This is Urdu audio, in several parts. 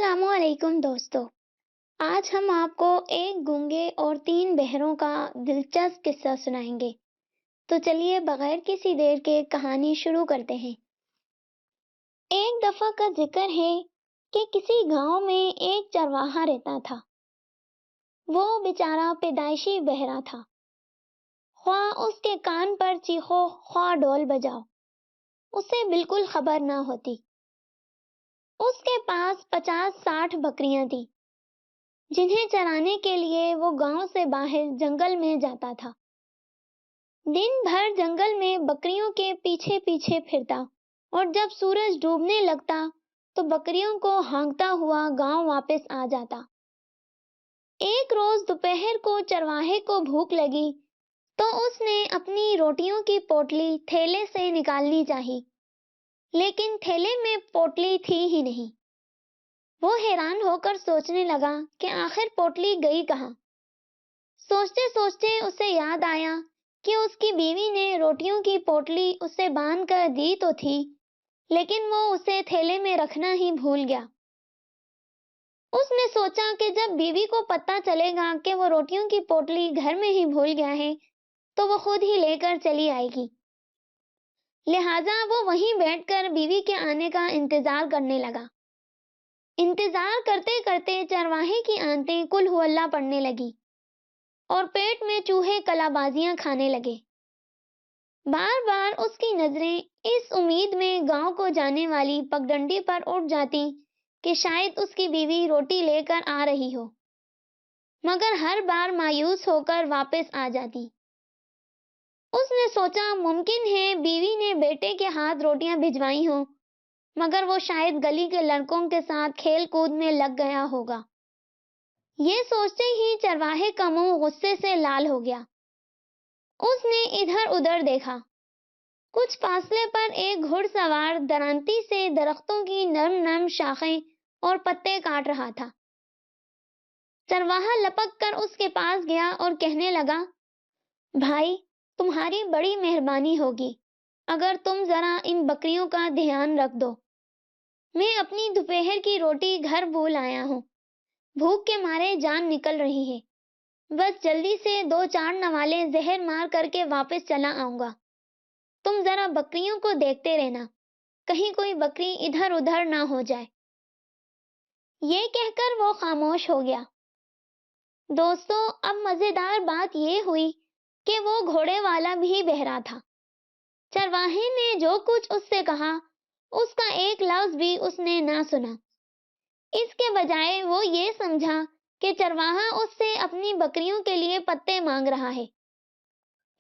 السلام علیکم دوستو، آج ہم آپ کو ایک گونگے اور تین بہروں کا دلچسپ قصہ سنائیں گے۔ تو چلیے بغیر کسی دیر کے کہانی شروع کرتے ہیں۔ ایک دفعہ کا ذکر ہے کہ کسی گاؤں میں ایک چرواہا رہتا تھا۔ وہ بیچارہ پیدائشی بہرا تھا۔ خواہ اس کے کان پر چیخو خواہ ڈول بجاؤ، اسے بالکل خبر نہ ہوتی۔ اس کے پاس 50-60 بکریاں تھیں جنہیں چرانے کے لیے وہ گاؤں سے باہر جنگل میں جاتا تھا۔ دن بھر جنگل میں بکریوں کے پیچھے پیچھے پھرتا اور جب سورج ڈوبنے لگتا تو بکریوں کو ہانکتا ہوا گاؤں واپس آ جاتا۔ ایک روز دوپہر کو چرواہے کو بھوک لگی تو اس نے اپنی روٹیوں کی پوٹلی تھیلے سے نکالنی چاہی، لیکن تھیلے میں پوٹلی تھی ہی نہیں۔ وہ حیران ہو کر سوچنے لگا کہ آخر پوٹلی گئی کہاں۔ سوچتے سوچتے اسے یاد آیا کہ اس کی بیوی نے روٹیوں کی پوٹلی اسے باندھ کر دی تو تھی، لیکن وہ اسے تھیلے میں رکھنا ہی بھول گیا۔ اس نے سوچا کہ جب بیوی کو پتہ چلے گا کہ وہ روٹیوں کی پوٹلی گھر میں ہی بھول گیا ہے تو وہ خود ہی لے کر چلی آئے گی۔ لہٰذا وہ وہیں بیٹھ کر بیوی کے آنے کا انتظار کرنے لگا۔ انتظار کرتے کرتے چرواہے کی آنتیں قل ہو اللہ پڑھنے لگی اور پیٹ میں چوہے کلا بازیاں کھانے لگے۔ بار بار اس کی نظریں اس امید میں گاؤں کو جانے والی پگڈنڈی پر اٹھ جاتی کہ شاید اس کی بیوی روٹی لے کر آ رہی ہو، مگر ہر بار مایوس ہو کر واپس آ جاتی۔ اس نے سوچا ممکن ہے بیوی نے بیٹے کے ہاتھ روٹیاں بھجوائی ہوں، مگر وہ شاید گلی کے لڑکوں کے ساتھ کھیل کود میں لگ گیا ہوگا۔ یہ سوچتے ہی چرواہے کا منہ غصے سے لال ہو گیا۔ اس نے ادھر ادھر دیکھا۔ کچھ فاصلے پر ایک گھڑ سوار درانتی سے درختوں کی نرم نرم شاخیں اور پتے کاٹ رہا تھا۔ چرواہا لپک کر اس کے پاس گیا اور کہنے لگا، بھائی، تمہاری بڑی مہربانی ہوگی اگر تم ذرا ان بکریوں کا دھیان رکھ دو۔ میں اپنی دوپہر کی روٹی گھر بھول آیا ہوں، بھوک کے مارے جان نکل رہی ہے، بس جلدی سے 2-4 نوالے زہر مار کر کے واپس چلا آؤں گا۔ تم ذرا بکریوں کو دیکھتے رہنا، کہیں کوئی بکری ادھر ادھر نہ ہو جائے۔ یہ کہہ کر وہ خاموش ہو گیا۔ دوستو، اب مزیدار بات یہ ہوئی کہ وہ گھوڑے والا بھی بہرا تھا۔ چرواہے نے جو کچھ اس سے کہا اس کا ایک لفظ بھی اس نے نہ سنا۔ اس کے بجائے وہ یہ سمجھا کہ چرواہا اس سے اپنی بکریوں کے لیے پتے مانگ رہا ہے۔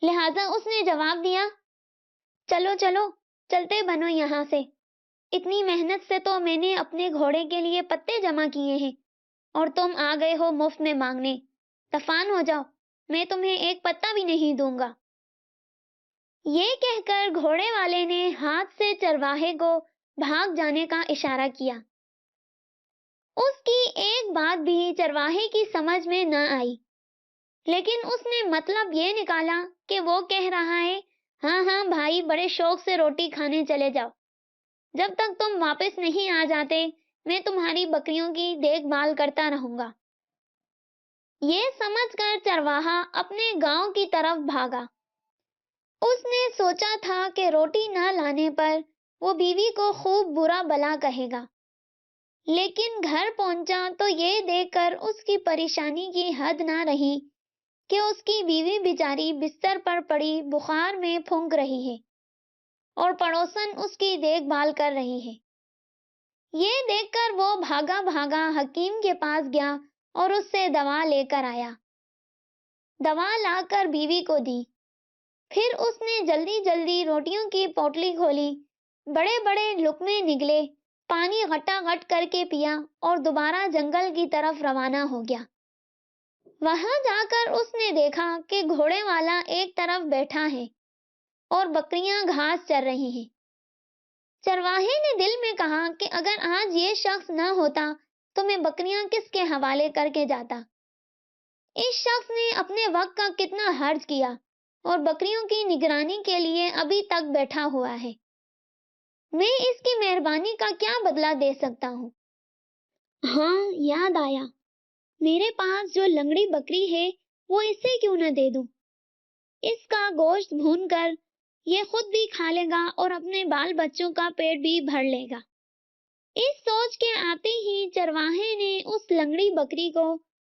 لہٰذا اس نے جواب دیا، چلو چلو، چلتے بنو یہاں سے۔ اتنی محنت سے تو میں نے اپنے گھوڑے کے لیے پتے جمع کیے ہیں اور تم آ گئے ہو مفت میں مانگنے۔ طوفان ہو جاؤ، میں تمہیں ایک پتا بھی نہیں دوں گا۔ یہ کہہ کر گھوڑے والے نے ہاتھ سے چرواہے کو بھاگ جانے کا اشارہ کیا۔ اس کی ایک بات بھی چرواہے کی سمجھ میں نہ آئی، لیکن اس نے مطلب یہ نکالا کہ وہ کہہ رہا ہے، ہاں ہاں بھائی، بڑے شوق سے روٹی کھانے چلے جاؤ، جب تک تم واپس نہیں آ جاتے میں تمہاری بکریوں کی دیکھ بھال کرتا رہوں گا۔ یہ سمجھ کر چرواہا اپنے گاؤں کی طرف بھاگا۔ اس نے سوچا تھا کہ روٹی نہ لانے پر وہ بیوی کو خوب برا بلا کہے گا، لیکن گھر پہنچا تو یہ دیکھ کر اس کی پریشانی کی حد نہ رہی کہ اس کی بیوی بیچاری بستر پر پڑی بخار میں پھونک رہی ہے اور پڑوسن اس کی دیکھ بھال کر رہی ہے۔ یہ دیکھ کر وہ بھاگا بھاگا حکیم کے پاس گیا اور اس سے دوا لے کر آیا۔ دوا لا کر بیوی کو دی۔ پھر اس نے جلدی جلدی روٹیوں کی پوٹلی کھولی، بڑے بڑے لقمے نگلے، پانی غٹا غٹ کر کے پیا اور دوبارہ جنگل کی طرف روانہ ہو گیا۔ وہاں جا کر اس نے دیکھا کہ گھوڑے والا ایک طرف بیٹھا ہے اور بکریاں گھاس چر رہی ہیں۔ چرواہے نے دل میں کہا کہ اگر آج یہ شخص نہ ہوتا تو میں بکریاں کس کے حوالے کر کے جاتا۔ اس شخص نے اپنے وقت کا کتنا خرچ کیا اور بکریوں کی نگرانی کے لیے ابھی تک بیٹھا ہوا ہے۔ میں اس کی مہربانی کا کیا بدلہ دے سکتا ہوں؟ ہاں، یاد آیا، میرے پاس جو لنگڑی بکری ہے وہ اسے کیوں نہ دے دوں؟ اس کا گوشت بھون کر یہ خود بھی کھا لے گا اور اپنے بال بچوں کا پیٹ بھی بھر لے گا۔ اس سوچ کے آتے ہی چرواہے نے اس لنگڑی بکری کو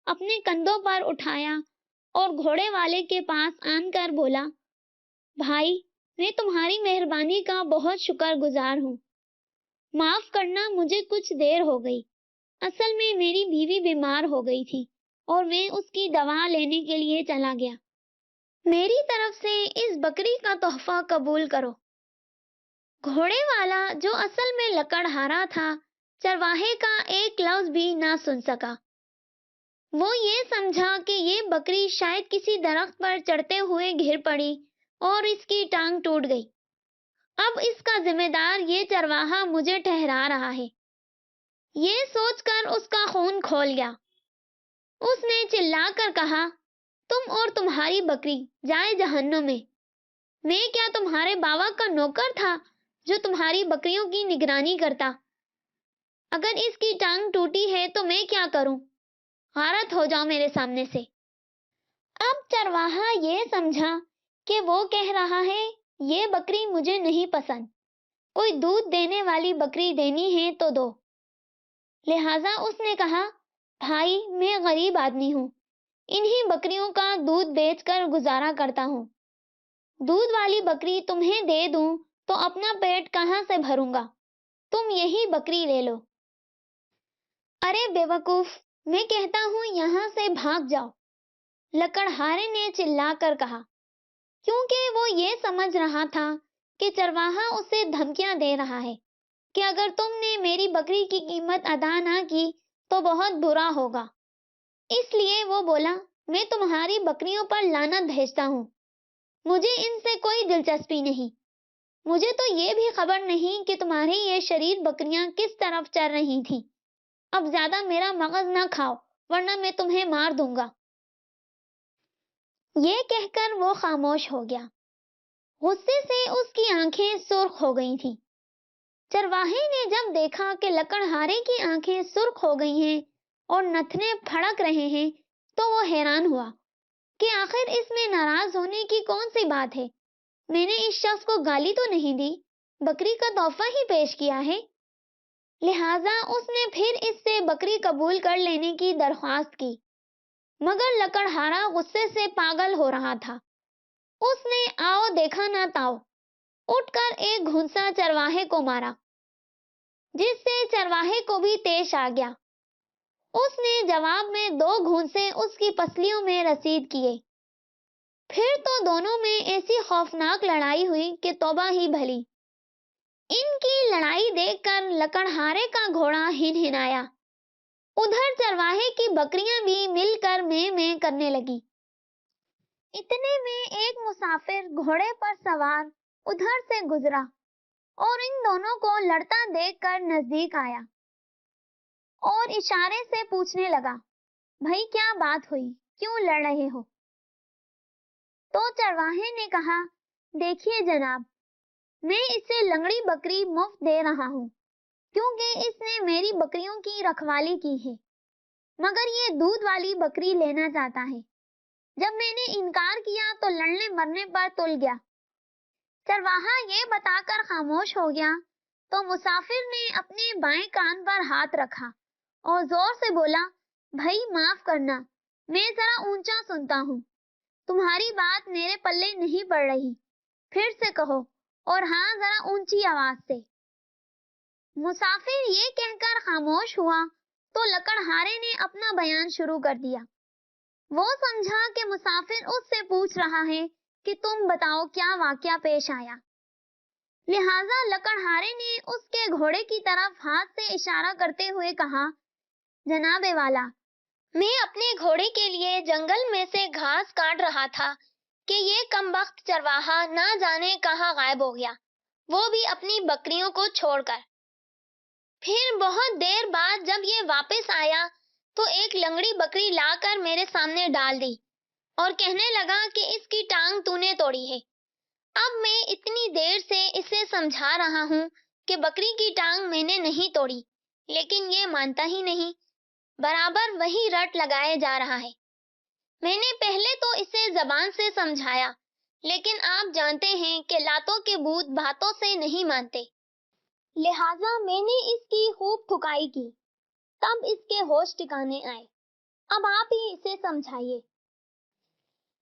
اپنے کندھوں پر اٹھایا اور گھوڑے والے کے پاس آن کر بولا، بھائی، میں تمہاری مہربانی کا بہت شکر گزار ہوں۔ معاف کرنا، مجھے کچھ دیر ہو گئی۔ اصل میں میری بیوی بیمار ہو گئی تھی اور میں اس کی دوا لینے کے لیے چلا گیا۔ میری طرف سے اس بکری کا تحفہ قبول کرو۔ گھوڑے والا، جو اصل میں لکڑہارا تھا، چرواہے کا ایک لفظ بھی نہ سن سکا۔ وہ یہ سمجھا کہ یہ بکری شاید کسی درخت پر چڑھتے ہوئے گر پڑی اور اس کی ٹانگ ٹوٹ گئی۔ اب اس کا ذمہ دار یہ چرواہا مجھے ٹھہرا رہا ہے۔ یہ سوچ کر اس کا خون کھول گیا۔ اس نے چلا کر کہا، تم اور تمہاری بکری جائے جہنم میں۔ میں کیا تمہارے بابا کا نوکر تھا جو تمہاری بکریوں کی نگرانی کرتا؟ اگر اس کی ٹانگ ٹوٹی ہے تو میں کیا کروں؟ غارت ہو جاؤ میرے سامنے سے۔ اب چرواہا یہ سمجھا کہ وہ کہہ رہا ہے، یہ بکری مجھے نہیں پسند، کوئی دودھ دینے والی بکری دینی ہے تو دو۔ لہٰذا اس نے کہا، بھائی، میں غریب آدمی ہوں، انہی بکریوں کا دودھ بیچ کر گزارا کرتا ہوں۔ دودھ والی بکری تمہیں دے دوں تو اپنا پیٹ کہاں سے بھروں گا؟ تم یہی بکری لے لو۔ ارے بے وقوف، میں کہتا ہوں یہاں سے بھاگ جاؤ، لکڑہارے نے چلا کر کہا، کیونکہ وہ یہ سمجھ رہا تھا کہ چرواہا اسے دھمکیاں دے رہا ہے کہ اگر تم نے میری بکری کی قیمت ادا نہ کی تو بہت برا ہوگا۔ اس لیے وہ بولا، میں تمہاری بکریوں پر لعنت بھیجتا ہوں، مجھے ان سے کوئی دلچسپی نہیں۔ مجھے تو یہ بھی خبر نہیں کہ تمہاری یہ شریر بکریاں کس طرف چر رہی تھیں۔ اب زیادہ میرا مغز نہ کھاؤ ورنہ میں تمہیں مار دوں گا۔ یہ کہہ کر وہ خاموش ہو گیا۔ غصے سے اس کی آنکھیں سرخ ہو گئی تھیں۔ چرواہے نے جب دیکھا کہ لکڑہارے کی آنکھیں سرخ ہو گئی ہیں اور نتنے پھڑک رہے ہیں تو وہ حیران ہوا کہ آخر اس میں ناراض ہونے کی کون سی بات ہے؟ میں نے اس شخص کو گالی تو نہیں دی، بکری کا تحفہ ہی پیش کیا ہے۔ لہٰذا اس نے پھر اس سے بکری قبول کر لینے کی درخواست کی، مگر لکڑہارا غصے سے پاگل ہو رہا تھا۔ اس نے آؤ دیکھا نہ تاؤ اٹھ کر ایک گھونسا چرواہے کو مارا، جس سے چرواہے کو بھی تیش آ گیا۔ اس نے جواب میں 2 گھونسے اس کی پسلیوں میں رسید کیے۔ پھر تو دونوں میں ایسی خوفناک لڑائی ہوئی کہ توبہ ہی بھلی۔ ان کی لڑائی دیکھ کر لکڑہارے کا گھوڑا ہنہنایا، ادھر چرواہے کی بکریاں بھی مل کر میں کرنے لگی۔ اتنے میں ایک مسافر گھوڑے پر سوار ادھر سے گزرا اور ان دونوں کو لڑتا دیکھ کر نزدیک آیا اور اشارے سے پوچھنے لگا، بھائی کیا بات ہوئی، کیوں لڑ رہے ہو؟ تو چرواہے نے کہا، دیکھیے جناب، میں اسے لنگڑی بکری مفت دے رہا ہوں کیونکہ اس نے میری بکریوں کی رکھوالی کی ہے، مگر یہ دودھ والی بکری لینا چاہتا ہے۔ جب میں نے انکار کیا تو لڑنے مرنے پر تل گیا۔ چرواہا یہ بتا کر خاموش ہو گیا تو مسافر نے اپنے بائیں کان پر ہاتھ رکھا اور زور سے بولا، بھائی معاف کرنا، میں ذرا اونچا سنتا ہوں، تمہاری بات میرے پلے نہیں پڑ رہی، پھر سے کہو، اور ہاں ذرا اونچی آواز سے۔ مسافر یہ کہہ کر خاموش ہوا تو لکڑہارے نے اپنا بیان شروع کر دیا۔ وہ سمجھا کہ مسافر اس سے پوچھ رہا ہے کہ تم بتاؤ کیا واقعہ پیش آیا۔ لہٰذا لکڑہارے نے اس کے گھوڑے کی طرف ہاتھ سے اشارہ کرتے ہوئے کہا، جناب والا، میں اپنے گھوڑے کے لیے جنگل میں سے گھاس کاٹ رہا تھا کہ یہ کمبخت چرواہا نہ جانے کہاں غائب ہو گیا، وہ بھی اپنی بکریوں کو چھوڑ کر۔ پھر بہت دیر بعد جب یہ واپس آیا تو ایک لنگڑی بکری لا کر میرے سامنے ڈال دی اور کہنے لگا کہ اس کی ٹانگ تو نے توڑی ہے۔ اب میں اتنی دیر سے اسے سمجھا رہا ہوں کہ بکری کی ٹانگ میں نے نہیں توڑی، لیکن یہ مانتا ہی نہیں، برابر وہی رٹ لگائے جا رہا ہے۔ میں نے پہلے تو اسے زبان سے سمجھایا، لیکن آپ جانتے ہیں کہ لاتوں کے بھوت باتوں سے نہیں مانتے، لہٰذا میں نے اس کی خوب ٹھکائی کی، تب اس کے ہوش ٹھکانے آئے۔ اب آپ ہی اسے سمجھائیے۔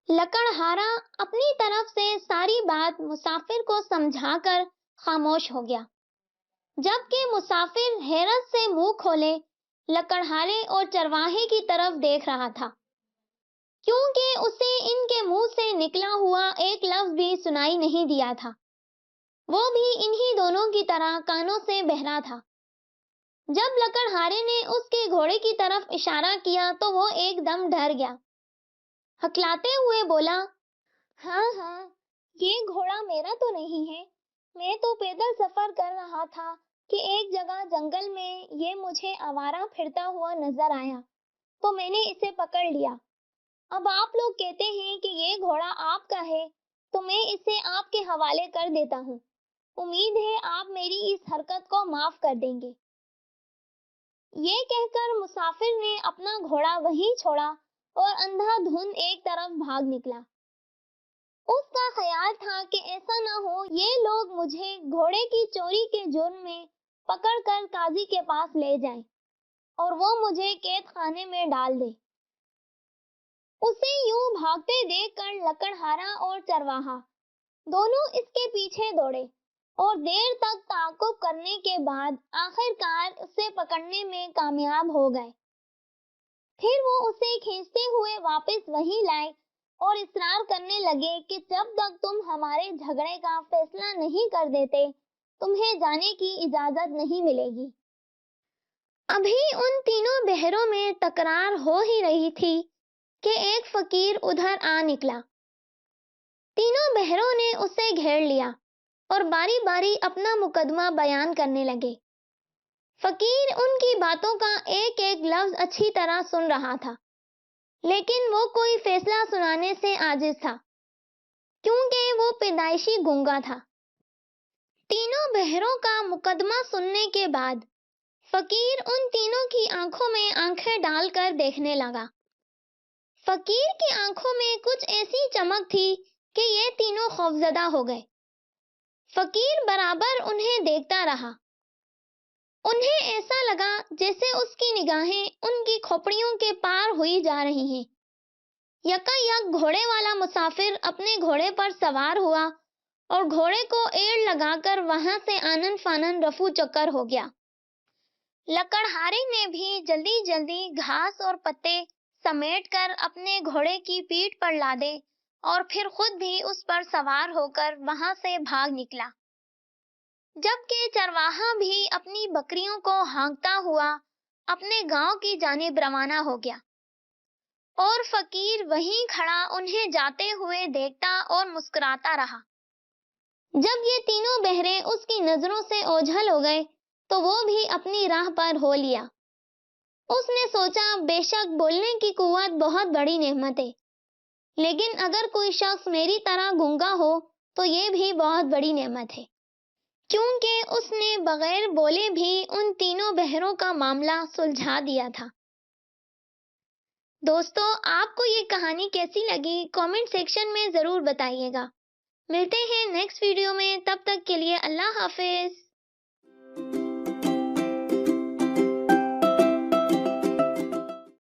لکڑہارا اپنی طرف سے ساری بات مسافر کو سمجھا کر خاموش ہو گیا، جبکہ مسافر حیرت سے منہ کھولے لکڑہارے اور چرواہے کی طرف دیکھ رہا تھا، کیونکہ اسے ان کے منہ سے نکلا ہوا ایک لفظ بھی سنائی نہیں دیا تھا۔ وہ بھی انہی دونوں کی طرح کانوں سے بہرا تھا۔ جب لکڑہارے نے اس کے گھوڑے کی طرف اشارہ کیا تو وہ ایک دم ڈر گیا، ہکلاتے ہوئے بولا، ہاں ہاں، یہ گھوڑا میرا تو نہیں ہے، میں تو پیدل سفر کر رہا تھا کہ ایک جگہ جنگل میں یہ مجھے آوارہ پھرتا ہوا نظر آیا تو میں نے اسے پکڑ لیا۔ اب آپ لوگ کہتے ہیں کہ یہ گھوڑا آپ کا ہے تو میں اسے آپ کے حوالے کر دیتا ہوں، امید ہے آپ میری اس حرکت کو معاف کر دیں گے۔ یہ کہہ کر مسافر نے اپنا گھوڑا وہیں چھوڑا اور اندھا دھند ایک طرف بھاگ نکلا۔ اس کا خیال تھا کہ ایسا نہ ہو یہ لوگ مجھے گھوڑے کی چوری کے جرم میں پکڑ کر قاضی کے پاس لے جائیں اور وہ مجھے قید خانے میں ڈال دے۔ اسے یوں بھاگتے دیکھ کر لکڑہارا اور چرواہا دونوں اس کے پیچھے دوڑے اور دیر تک تعاقب کرنے کے بعد آخر کار اسے پکڑنے میں کامیاب ہو گئے۔ پھر وہ اسے کھینچتے ہوئے واپس وہیں لائے اور اصرار کرنے لگے کہ جب تک تم ہمارے جھگڑے کا فیصلہ نہیں کر دیتے تمہیں جانے کی اجازت نہیں ملے گی۔ ابھی ان تینوں بہروں میں تکرار ہو ہی رہی تھی کہ ایک فقیر ادھر آ نکلا۔ تینوں بہروں نے اسے گھیر لیا اور باری باری اپنا مقدمہ بیان کرنے لگے۔ فقیر ان کی باتوں کا ایک ایک لفظ اچھی طرح سن رہا تھا، لیکن وہ کوئی فیصلہ سنانے سے عاجز تھا، کیونکہ وہ پیدائشی گونگا تھا۔ تینوں بہروں کا مقدمہ سننے کے بعد فقیر ان تینوں کی آنکھوں میں آنکھیں ڈال کر دیکھنے لگا۔ فقیر کی آنکھوں میں کچھ ایسی چمک تھی کہ یہ تینوں خوفزدہ ہو گئے۔ فقیر برابر انہیں دیکھتا رہا۔ انہیں ایسا لگا جیسے اس کی نگاہیں ان کی کھوپڑیوں کے پار ہوئی جا رہی ہیں۔ یکا یک گھوڑے والا مسافر اپنے گھوڑے پر سوار ہوا اور گھوڑے کو ایڑ لگا کر وہاں سے آنن فانن رفو چکر ہو گیا۔ لکڑہارے نے بھی جلدی جلدی گھاس اور پتے سمیٹ کر اپنے گھوڑے کی پیٹھ پر لادے اور پھر خود بھی اس پر سوار ہو کر وہاں سے بھاگ نکلا، جبکہ چرواہا بھی اپنی بکریوں کو ہانکتا ہوا اپنے گاؤں کی جانب روانہ ہو گیا، اور فقیر وہیں کھڑا انہیں جاتے ہوئے دیکھتا اور مسکراتا رہا۔ جب یہ تینوں بہرے اس کی نظروں سے اوجھل ہو گئے تو وہ بھی اپنی راہ پر ہو لیا۔ اس نے سوچا بے شک بولنے کی قوت بہت بڑی نعمت ہے، لیکن اگر کوئی شخص میری طرح گونگا ہو تو یہ بھی بہت بڑی نعمت ہے، کیونکہ اس نے بغیر بولے بھی ان تینوں بہروں کا معاملہ سلجھا دیا تھا۔ دوستو، آپ کو یہ کہانی کیسی لگی کامنٹ سیکشن میں ضرور بتائیے گا۔ ملتے ہیں نیکسٹ ویڈیو میں، تب تک کے لیے اللہ حافظ۔